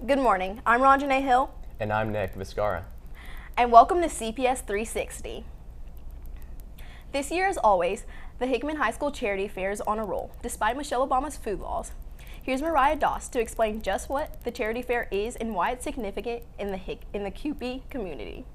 Good morning, I'm Ranjanae Hill. And I'm Nick Viscara. And welcome to CPS360. This year, as always, the Hickman High School Charity Fair is on a roll, despite Michelle Obama's food laws. Here's Mariah Doss to explain just what the Charity Fair is and why it's significant in the QP community.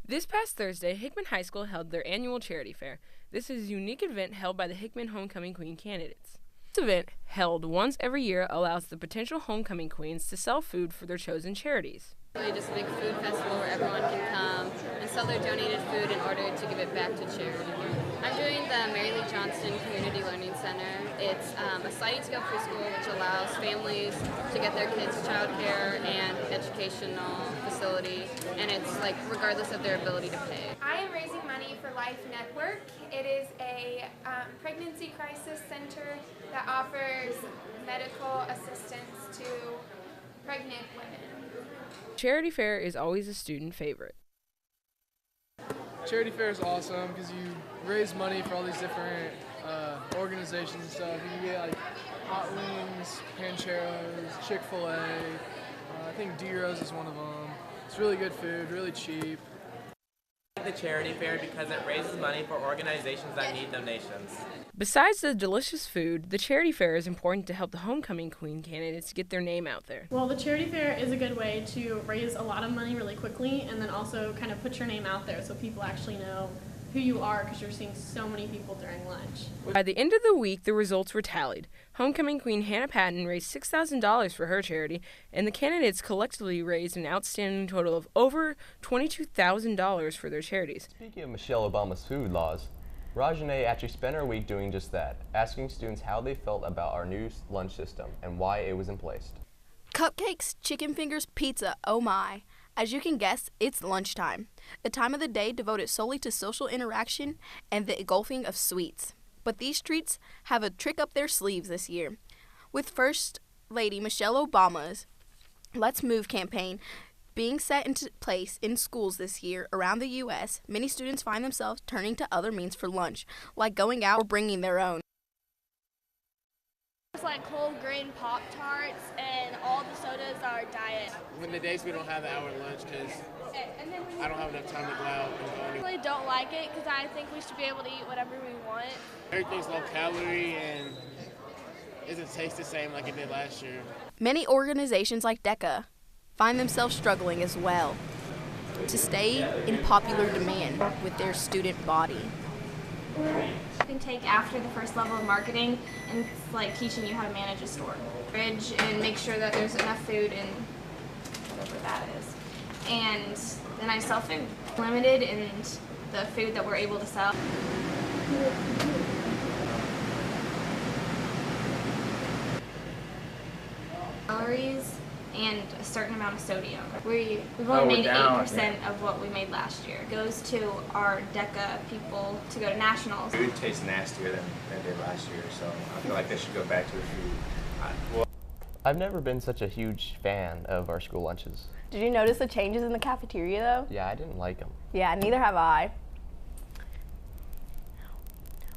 This past Thursday, Hickman High School held their annual Charity Fair. This is a unique event held by the Hickman Homecoming Queen candidates. This event, held once every year, allows the potential homecoming queens to sell food for their chosen charities. Really just a big food festival where everyone can come and sell their donated food in order to give it back to charity. I'm doing the Mary Lee Johnston Community Learning Center. It's a sliding scale preschool which allows families to get their kids childcare and educational facility, and it's like regardless of their ability to pay. I am raising money for Life Network. It is a pregnancy crisis center that offers medical assistance to pregnant women. Charity Fair is always a student favorite. Charity Fair is awesome because you raise money for all these different organizations and stuff. You can get like hot wings, Pancheros, Chick-fil-A. I think D-Rose is one of them. It's really good food, really cheap. The Charity Fair because it raises money for organizations that need donations. Besides the delicious food, the Charity Fair is important to help the homecoming queen candidates get their name out there. Well, the Charity Fair is a good way to raise a lot of money really quickly and then also kind of put your name out there so people actually know who you are because you're seeing so many people during lunch. By the end of the week, the results were tallied. Homecoming queen Hannah Patton raised $6,000 for her charity, and the candidates collectively raised an outstanding total of over $22,000 for their charities. Speaking of Michelle Obama's food laws, Rajanae actually spent her week doing just that, asking students how they felt about our new lunch system and why it was in place. Cupcakes, chicken fingers, pizza, oh my. As you can guess, it's lunchtime, a time of the day devoted solely to social interaction and the engulfing of sweets. But these treats have a trick up their sleeves this year. With First Lady Michelle Obama's Let's Move campaign being set into place in schools this year around the U.S., many students find themselves turning to other means for lunch, like going out or bringing their own. It's like whole grain Pop-Tarts and all the sodas are diet. When the days we don't have an hour lunch because I don't have enough time to go out and go I anywhere. really don't like it because I think we should be able to eat whatever we want. Everything's low calorie and it doesn't taste the same like it did last year. Many organizations like DECA find themselves struggling as well to stay in popular demand with their student body. You can take after the first level of marketing, and it's like teaching you how to manage a store. Fridge and make sure that there's enough food in whatever that is. And then I sell food. Limited in the food that we're able to sell. Calories and a certain amount of sodium. We've only made 8% of what we made last year. It goes to our DECA people to go to nationals. Food tastes nastier than it did last year, so I feel like they should go back to the food. I've never been such a huge fan of our school lunches. Did you notice the changes in the cafeteria though? Yeah, I didn't like them. Yeah, neither have I.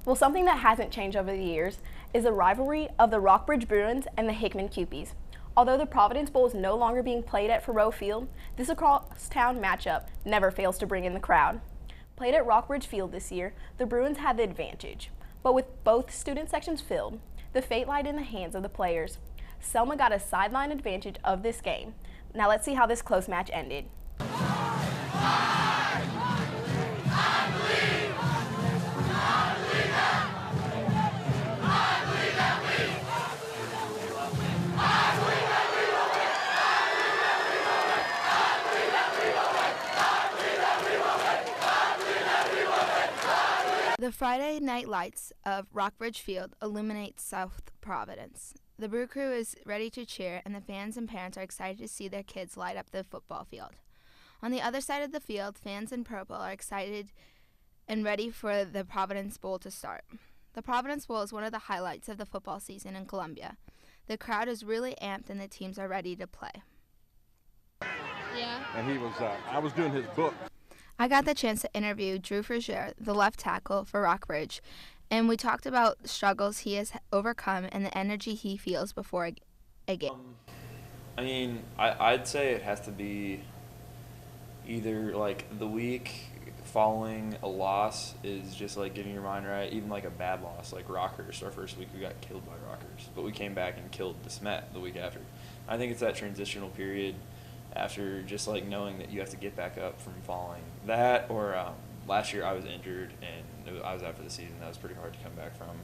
Well, something that hasn't changed over the years is the rivalry of the Rockbridge Bruins and the Hickman Cupies. Although the Providence Bowl is no longer being played at Faroe Field, this across-town matchup never fails to bring in the crowd. Played at Rockbridge Field this year, the Bruins had the advantage. But with both student sections filled, the fate lied in the hands of the players. Selma got a sideline advantage of this game. Now let's see how this close match ended. The Friday night lights of Rockbridge Field illuminate South Providence. The Brew Crew is ready to cheer, and the fans and parents are excited to see their kids light up the football field. On the other side of the field, fans in purple are excited and ready for the Providence Bowl to start. The Providence Bowl is one of the highlights of the football season in Columbia. The crowd is really amped, and the teams are ready to play. Yeah. And I was doing his book. I got the chance to interview Drew Frazier, the left tackle for Rockbridge, and we talked about struggles he has overcome and the energy he feels before a game. I mean, I'd say it has to be either like the week following a loss is just like getting your mind right, even like a bad loss, like Rockers. Our first week we got killed by Rockers, but we came back and killed DeSmet the week after. I think it's that transitional period after just like knowing that you have to get back up from falling. That or last year I was injured and I was out for the season. That was pretty hard to come back from.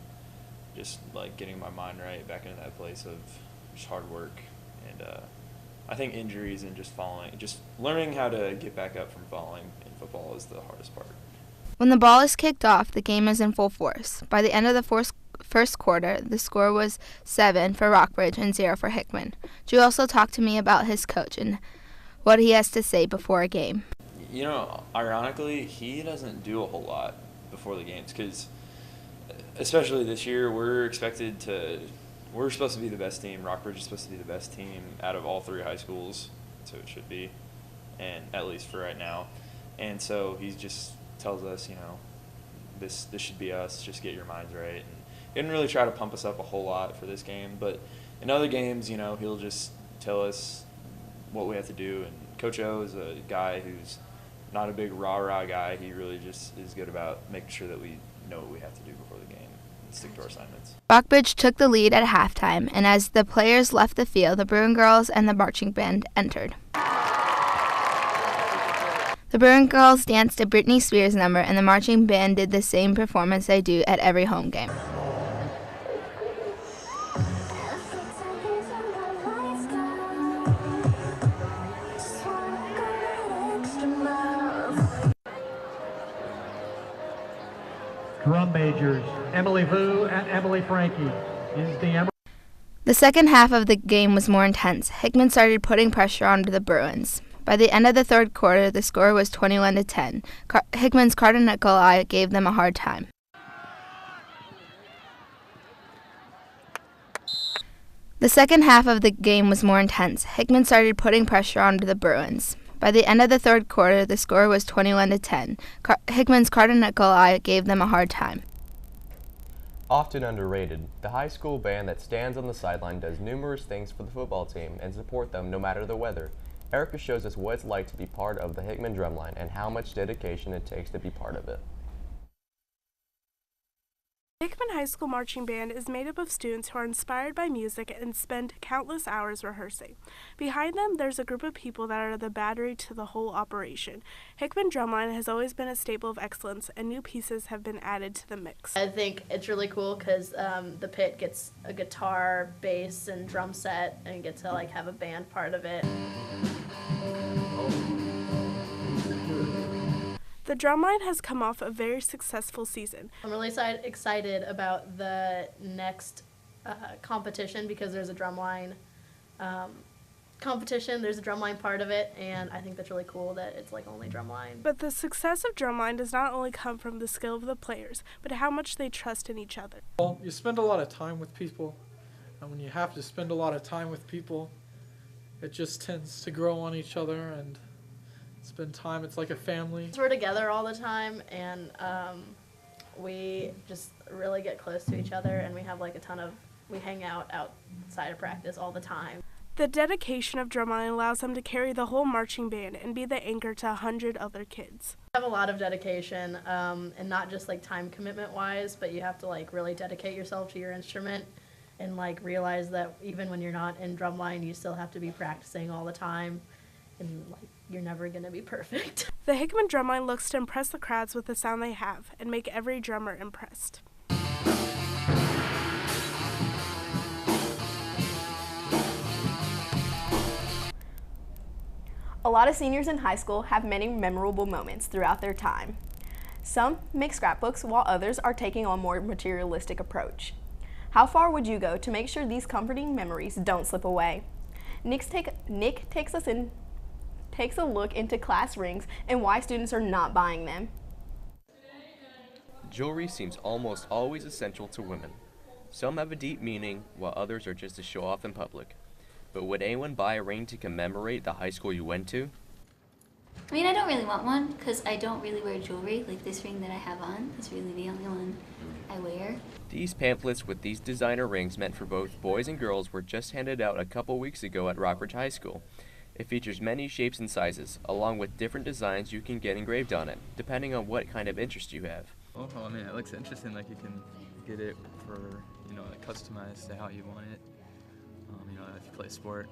Just like getting my mind right back into that place of just hard work. And I think injuries and just falling, just learning how to get back up from falling in football is the hardest part. When the ball is kicked off, the game is in full force. By the end of the first quarter, the score was 7 for Rockbridge and 0 for Hickman. Drew also talked to me about his coach and what he has to say before a game. You know, ironically, he doesn't do a whole lot before the games because, especially this year, we're supposed to be the best team. Rockbridge is supposed to be the best team out of all 3 high schools, so it should be, and at least for right now. And so he just tells us, you know, this should be us. Just get your minds right. And he didn't really try to pump us up a whole lot for this game, but in other games, you know, he'll just tell us what we have to do. And Coach O is a guy who's not a big rah-rah guy. He really just is good about making sure that we know what we have to do before the game and stick to our assignments. Rockbridge took the lead at halftime, and as the players left the field, the Bruin girls and the marching band entered. The Bruin girls danced a Britney Spears number, and the marching band did the same performance they do at every home game. Drum majors, Emily Vu and Emily Frankie. The second half of the game was more intense. Hickman started putting pressure onto the Bruins. By the end of the third quarter, the score was 21-10. Hickman's Carter Nicolai gave them a hard time. The second half of the game was more intense. Hickman started putting pressure onto the Bruins. By the end of the third quarter, the score was 21-10. Hickman's Carter Nicolai gave them a hard time. Often underrated, the high school band that stands on the sideline does numerous things for the football team and support them no matter the weather. Erica shows us what it's like to be part of the Hickman Drumline and how much dedication it takes to be part of it. Hickman High School Marching Band is made up of students who are inspired by music and spend countless hours rehearsing. Behind them, there's a group of people that are the battery to the whole operation. Hickman Drumline has always been a staple of excellence, and new pieces have been added to the mix. I think it's really cool because the pit gets a guitar, bass, and drum set, and get to like have a band part of it. The Drumline has come off a very successful season. I'm really excited about the next competition because there's a Drumline competition, there's a Drumline part of it, and I think that's really cool that it's like only Drumline. But the success of Drumline does not only come from the skill of the players, but how much they trust in each other. Well, you spend a lot of time with people, and when you have to spend a lot of time with people, it just tends to grow on each other and spend time. It's like a family. We're together all the time, and we just really get close to each other, and we have like we hang out outside of practice all the time. The dedication of Drumline allows them to carry the whole marching band and be the anchor to 100 other kids. We have a lot of dedication, and not just like time commitment wise, but you have to like really dedicate yourself to your instrument and like realize that even when you're not in Drumline, you still have to be practicing all the time, and like you're never going to be perfect. The Hickman Drumline looks to impress the crowds with the sound they have and make every drummer impressed. A lot of seniors in high school have many memorable moments throughout their time. Some make scrapbooks while others are taking on a more materialistic approach. How far would you go to make sure these comforting memories don't slip away? Nick takes a look into class rings and why students are not buying them. Jewelry seems almost always essential to women. Some have a deep meaning, while others are just to show off in public. But would anyone buy a ring to commemorate the high school you went to? I mean, I don't really want one because I don't really wear jewelry. Like this ring that I have on is really the only one I wear. These pamphlets with these designer rings meant for both boys and girls were just handed out a couple weeks ago at Rockbridge High School. It features many shapes and sizes, along with different designs you can get engraved on it, depending on what kind of interest you have. Oh, I mean, it looks interesting. Like you can get it for, like customized to how you want it. If you play sport,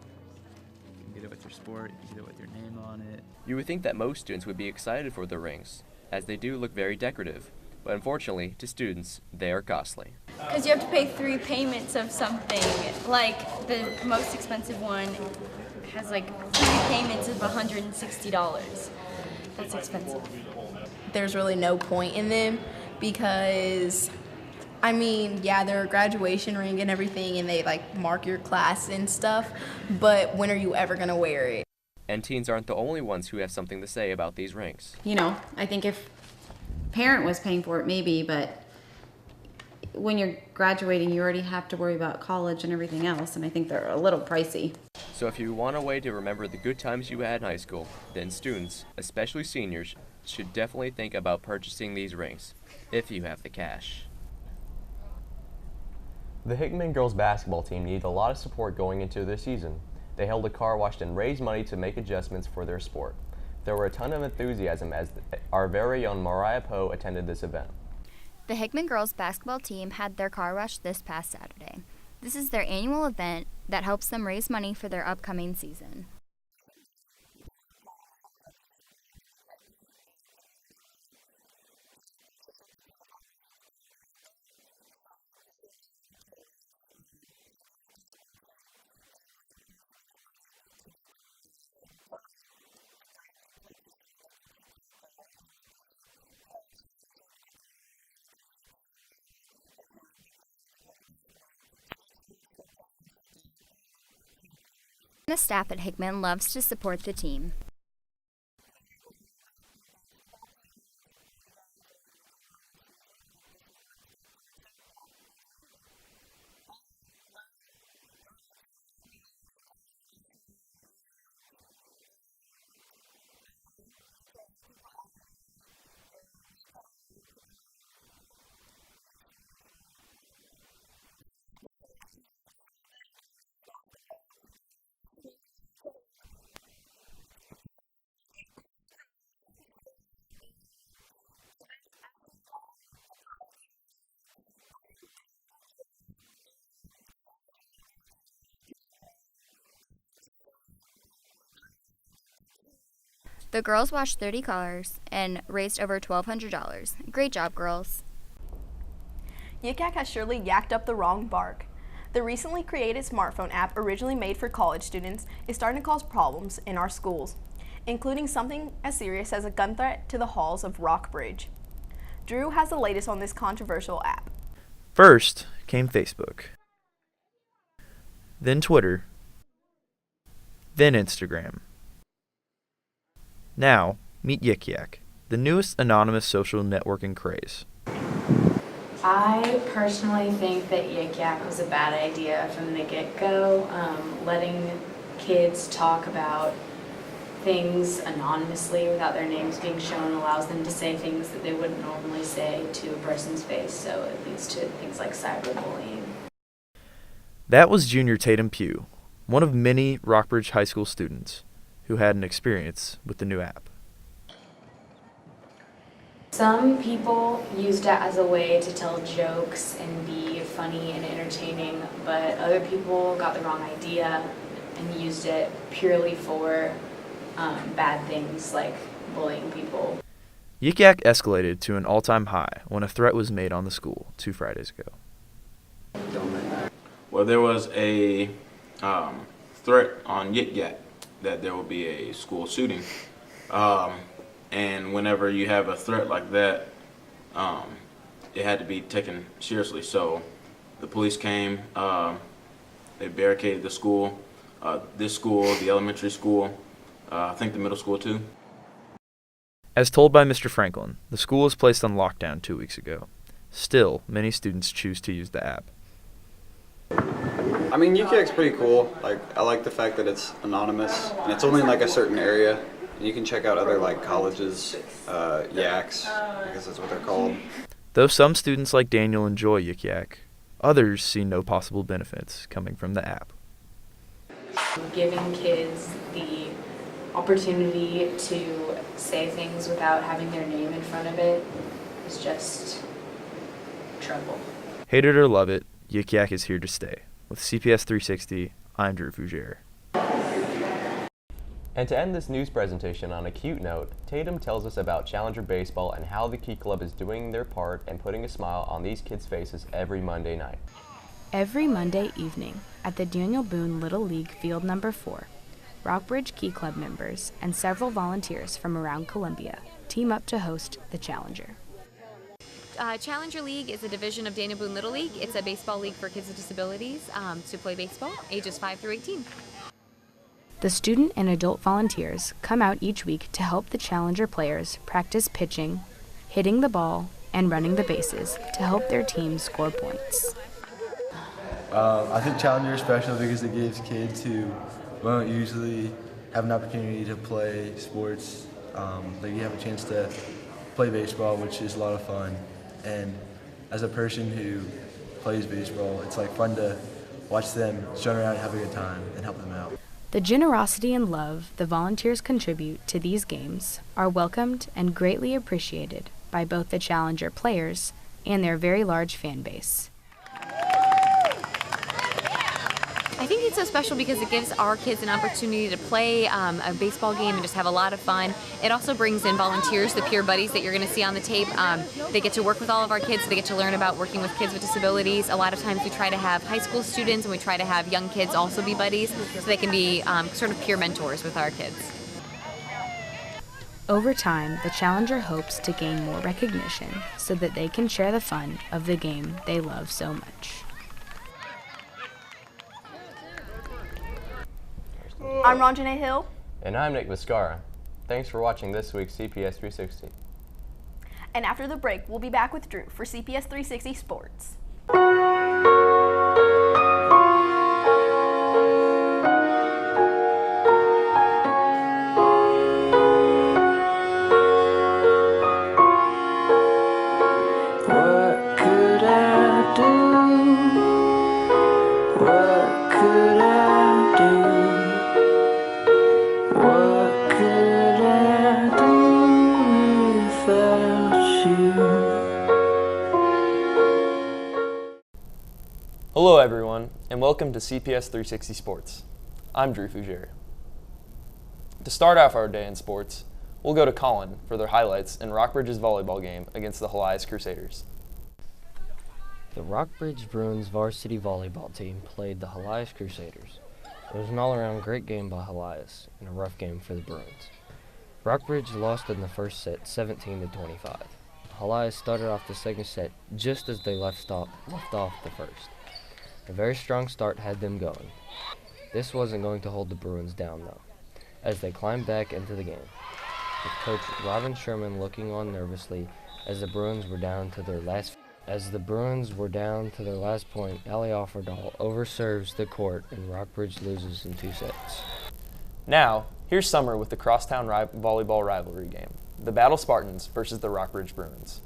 you can get it with your sport, you can get it with your name on it. You would think that most students would be excited for the rings, as they do look very decorative. But unfortunately, to students, they are costly. Because you have to pay 3 payments of something. Like the most expensive one has like 3 payments of $160. That's expensive. There's really no point in them because, I mean, yeah, they're a graduation ring and everything, and they like mark your class and stuff, but when are you ever gonna wear it? And teens aren't the only ones who have something to say about these rings. I think if parent was paying for it, maybe, but when you're graduating, you already have to worry about college and everything else, and I think they're a little pricey. So if you want a way to remember the good times you had in high school, then students, especially seniors, should definitely think about purchasing these rings, if you have the cash. The Hickman girls basketball team needed a lot of support going into their season. They held a car wash and raised money to make adjustments for their sport. There were a ton of enthusiasm as our very own Mariah Poe attended this event. The Hickman girls basketball team had their car wash this past Saturday. This is their annual event that helps them raise money for their upcoming season. The staff at Hickman loves to support the team. The girls washed 30 cars and raised over $1,200. Great job, girls. Yik Yak has surely yacked up the wrong bark. The recently created smartphone app, originally made for college students, is starting to cause problems in our schools, including something as serious as a gun threat to the halls of Rockbridge. Drew has the latest on this controversial app. First came Facebook, then Twitter, then Instagram. Now, meet Yik Yak, the newest anonymous social networking craze. I personally think that Yik Yak was a bad idea from the get-go. Letting kids talk about things anonymously without their names being shown allows them to say things that they wouldn't normally say to a person's face, so it leads to things like cyberbullying. That was Junior Tatum Pugh, one of many Rockbridge High School students who had an experience with the new app. Some people used it as a way to tell jokes and be funny and entertaining, but other people got the wrong idea and used it purely for bad things like bullying people. Yik Yak escalated to an all-time high when a threat was made on the school 2 Fridays ago. Well, there was a threat on Yik Yak that there will be a school shooting. And whenever you have a threat like that, it had to be taken seriously. So the police came, they barricaded the school, this school, the elementary school, I think the middle school too. As told by Mr. Franklin, the school was placed on lockdown 2 weeks ago. Still, many students choose to use the app. I mean, Yik Yak's pretty cool. I like the fact that it's anonymous, and it's only in a certain area, And you can check out other like colleges, yaks, I guess that's what they're called. Though some students like Daniel enjoy Yik Yak, others see no possible benefits coming from the app. Giving kids the opportunity to say things without having their name in front of it is just trouble. Hate it or love it, Yik Yak is here to stay. With CPS360, I'm Drew Fougere. And to end this news presentation on a cute note, Tatum tells us about Challenger Baseball and how the Key Club is doing their part and putting a smile on these kids' faces every Monday night. Every Monday evening at the Daniel Boone Little League Field Number 4, Rockbridge Key Club members and several volunteers from around Columbia team up to host the Challenger. Challenger League is a division of Daniel Boone Little League. It's a baseball league for kids with disabilities to play baseball, ages 5 through 18. The student and adult volunteers come out each week to help the Challenger players practice pitching, hitting the ball, and running the bases to help their team score points. I think Challenger is special because it gives kids who won't usually have an opportunity to play sports. They have a chance to play baseball, which is a lot of fun. And as a person who plays baseball, it's like fun to watch them run around and have a good time and help them out. The generosity and love the volunteers contribute to these games are welcomed and greatly appreciated by both the Challenger players and their very large fan base. I think it's so special because it gives our kids an opportunity to play a baseball game and just have a lot of fun. It also brings in volunteers, the peer buddies that you're going to see on the tape. They get to work with all of our kids, so they get to learn about working with kids with disabilities. A lot of times we try to have high school students and we try to have young kids also be buddies so they can be sort of peer mentors with our kids. Over time, the Challenger hopes to gain more recognition so that they can share the fun of the game they love so much. I'm Ranjanae Hill. And I'm Nick Viscara. Thanks for watching this week's CPS 360. And after the break, we'll be back with Drew for CPS 360 Sports. Hello everyone, and welcome to CPS 360 Sports. I'm Drew Fougere. To start off our day in sports, we'll go to Colin for their highlights in Rockbridge's volleyball game against the Helias Crusaders. The Rockbridge Bruins varsity volleyball team played the Helias Crusaders. It was an all-around great game by Helias and a rough game for the Bruins. Rockbridge lost in the first set 17-25. Helias started off the second set just as they left off the first. A very strong start had them going. This wasn't going to hold the Bruins down though, as they climbed back into the game, with coach Robin Sherman looking on nervously as the Bruins were down to their last point. Ali Offerdahl overserves the court and Rockbridge loses in 2 sets. Now, here's Summer with the crosstown volleyball rivalry game, the Battle Spartans versus the Rockbridge Bruins.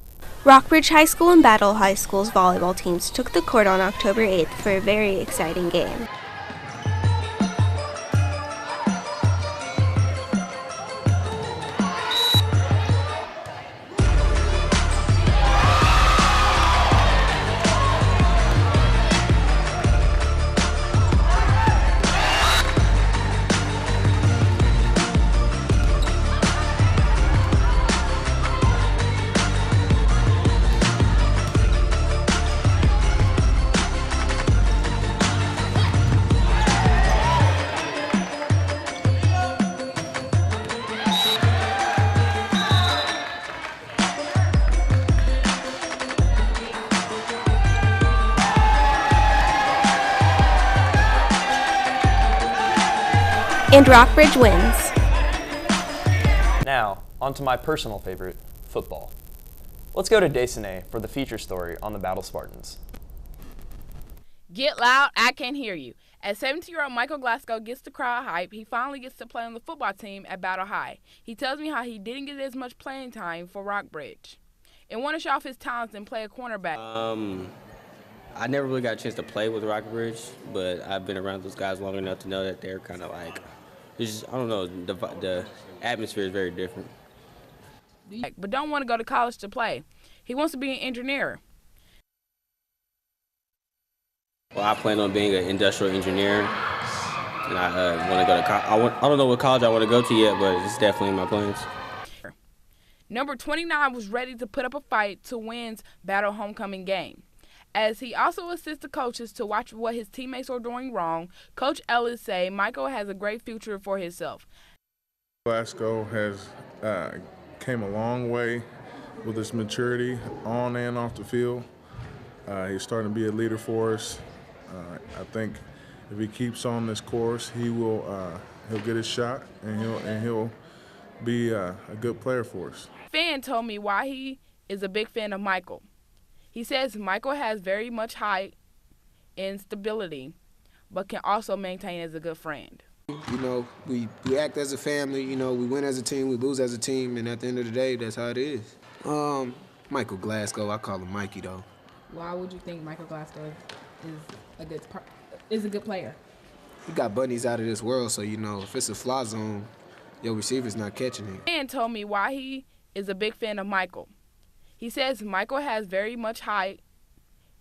Rockbridge High School and Battle High School's volleyball teams took the court on October 8th for a very exciting game. And Rockbridge wins. Now, on to my personal favorite, football. Let's go to Desine for the feature story on the Battle Spartans. Get loud, I can't hear you. As 17-year-old Michael Glasgow gets the crowd hype, he finally gets to play on the football team at Battle High. He tells me how he didn't get as much playing time for Rockbridge and wanted to show off his talents and play a cornerback. I never really got a chance to play with Rockbridge, but I've been around those guys long enough to know that they're kind of like, I don't know, the atmosphere is very different. But don't want to go to college to play. He wants to be an engineer. Well, I plan on being an industrial engineer, and I want to go to college. I don't know what college I want to go to yet, but it's definitely in my plans. Number 29 was ready to put up a fight to win Battle Homecoming game. As he also assists the coaches to watch what his teammates are doing wrong, Coach Ellis say Michael has a great future for himself. Glasgow has came a long way with his maturity on and off the field. He's starting to be a leader for us. I think if he keeps on this course, he'll get his shot and he'll be a good player for us. Fan told me why he is a big fan of Michael. He says Michael has very much height and stability, but can also maintain as a good friend. You know, we act as a family. You know, we win as a team, we lose as a team, and at the end of the day, that's how it is. Michael Glasgow, I call him Mikey though. Why would you think Michael Glasgow is a good player? He got bunnies out of this world, so you know, if it's a fly zone, your receiver's not catching it. Fan told me why he is a big fan of Michael. He says Michael has very much height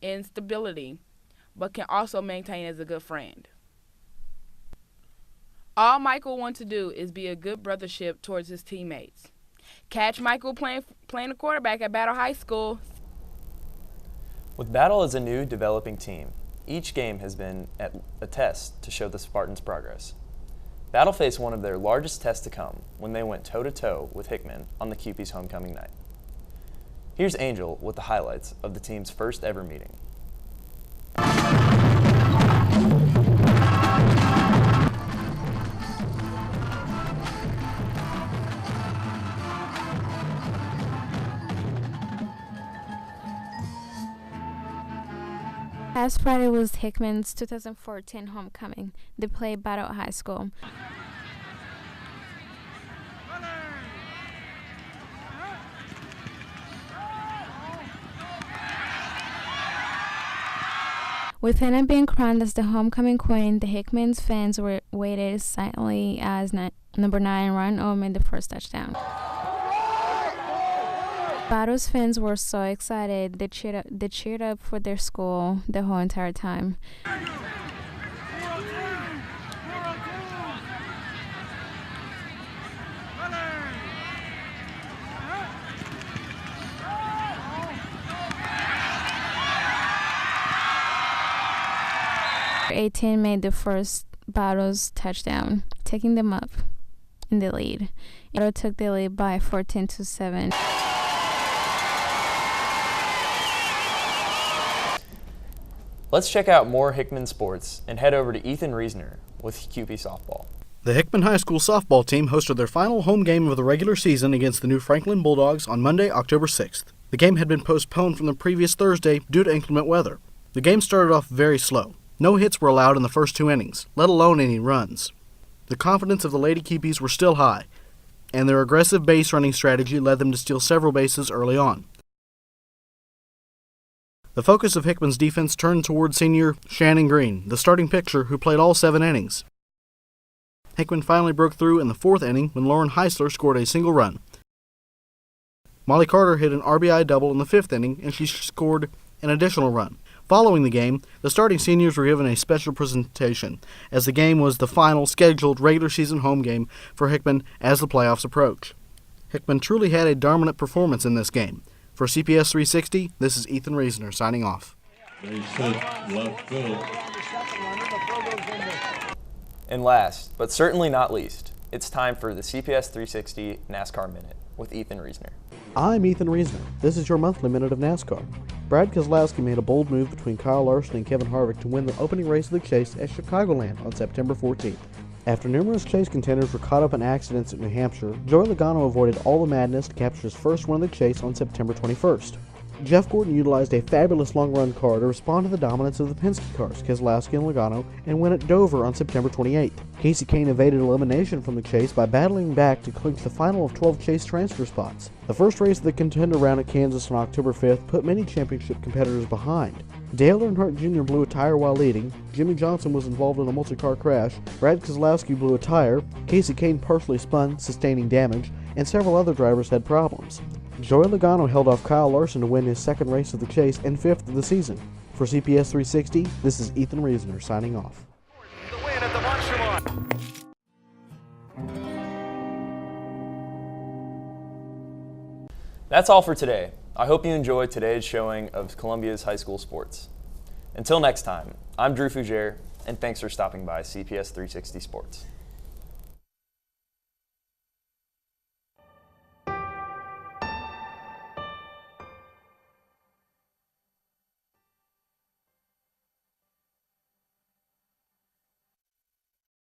and stability, but can also maintain as a good friend. All Michael wants to do is be a good brothership towards his teammates. Catch Michael playing a quarterback at Battle High School. With Battle as a new developing team, each game has been a test to show the Spartans' progress. Battle faced one of their largest tests to come when they went toe-to-toe with Hickman on the CUPE's homecoming night. Here's Angel with the highlights of the team's first ever meeting. Last Friday was Hickman's 2014 homecoming. They played Battle High School. With Hannah being crowned as the homecoming queen, the Hickman's fans were waited silently as number 9 ran home made the first touchdown. Battle's fans were so excited, they cheered up for their school the whole entire time. Number 18 made the first Battle's touchdown, taking them up in the lead. Battle took the lead by 14-7. Let's check out more Hickman sports and head over to Ethan Reisner with CUPE softball. The Hickman High School softball team hosted their final home game of the regular season against the New Franklin Bulldogs on Monday, October 6th. The game had been postponed from the previous Thursday due to inclement weather. The game started off very slow. No hits were allowed in the first 2 innings, let alone any runs. The confidence of the Lady Keepies were still high, and their aggressive base running strategy led them to steal several bases early on. The focus of Hickman's defense turned toward senior Shannon Green, the starting pitcher who played all 7 innings. Hickman finally broke through in the 4th inning when Lauren Heisler scored a single run. Molly Carter hit an RBI double in the 5th inning, and she scored an additional run. Following the game, the starting seniors were given a special presentation, as the game was the final scheduled regular season home game for Hickman as the playoffs approach. Hickman truly had a dominant performance in this game. For CPS 360, this is Ethan Reisner signing off. And last, but certainly not least, it's time for the CPS 360 NASCAR Minute with Ethan Reisner. I'm Ethan Reisner. This is your monthly minute of NASCAR. Brad Keselowski made a bold move between Kyle Larson and Kevin Harvick to win the opening race of the chase at Chicagoland on September 14th. After numerous chase contenders were caught up in accidents at New Hampshire, Joey Logano avoided all the madness to capture his first win of the chase on September 21st. Jeff Gordon utilized a fabulous long-run car to respond to the dominance of the Penske cars, Keselowski and Logano, and win at Dover on September 28th. Casey Kane evaded elimination from the chase by battling back to clinch the final of 12 chase transfer spots. The first race of the contender round at Kansas on October 5th put many championship competitors behind. Dale Earnhardt Jr. blew a tire while leading, Jimmy Johnson was involved in a multi-car crash, Brad Keselowski blew a tire, Casey Kane partially spun, sustaining damage, and several other drivers had problems. Joey Logano held off Kyle Larson to win his second race of the chase and fifth of the season. For CPS 360, this is Ethan Reasoner signing off. That's all for today. I hope you enjoyed today's showing of Columbia's high school sports. Until next time, I'm Drew Fougere, and thanks for stopping by CPS 360 Sports.